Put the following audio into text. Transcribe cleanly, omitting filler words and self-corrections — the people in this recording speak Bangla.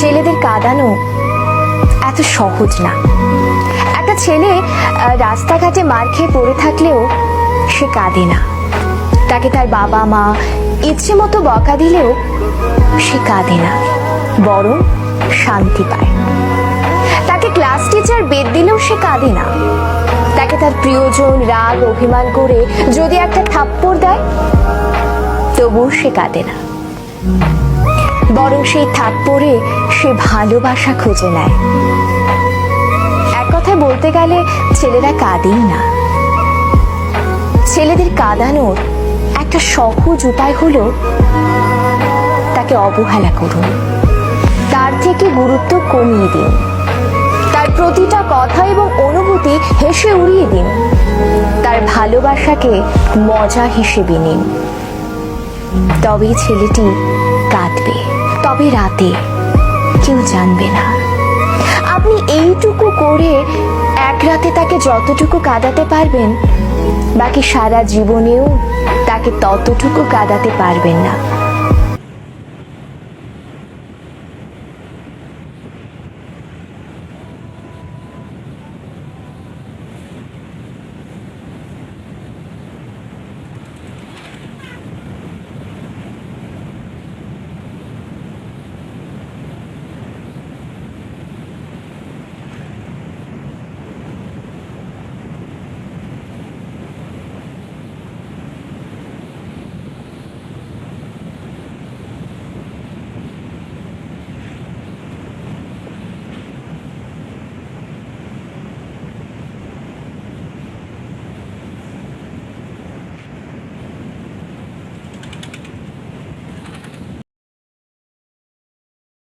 ছেলেদের কাঁদানো এত সহজ না। একটা ছেলে রাস্তাঘাটে মার খেয়ে পড়ে থাকলেও সে কাঁদে না। তাকে তার বাবা মা ইচ্ছে মতো বকা দিলেও সে কাঁদে না, বরং শান্তি পায়। তাকে ক্লাস টিচার বেত দিলেও সে কাঁদে না। তাকে তার প্রিয়জন রাগ অভিমান করে যদি একটা থাপ্পড় দেয় তবুও সে কাঁদে না, বরং সেই থাপ্পড়ে সে ভালোবাসা খুঁজে নেয়। এক কথায় বলতে গেলে ছেলেরা কাঁদেই না। ছেলেদের কাঁদানোর একটা সহজ উপায় হলো তাকে অবহেলা করুন, তার থেকে গুরুত্ব কমিয়ে দিন, তার প্রতিটা কথা এবং অনুভূতি হেসে উড়িয়ে দিন, তার ভালোবাসাকে মজা হিসেবে নিন। তবেই ছেলেটি কাঁদবে, তবে রাতে কেউ জানবে না। আপনি এইটুকু করে এক রাতে তাকে যতটুকু কাঁদাতে পারবেন, বাকি সারা জীবনেও তাকে ততটুকু কাঁদাতে পারবেন না।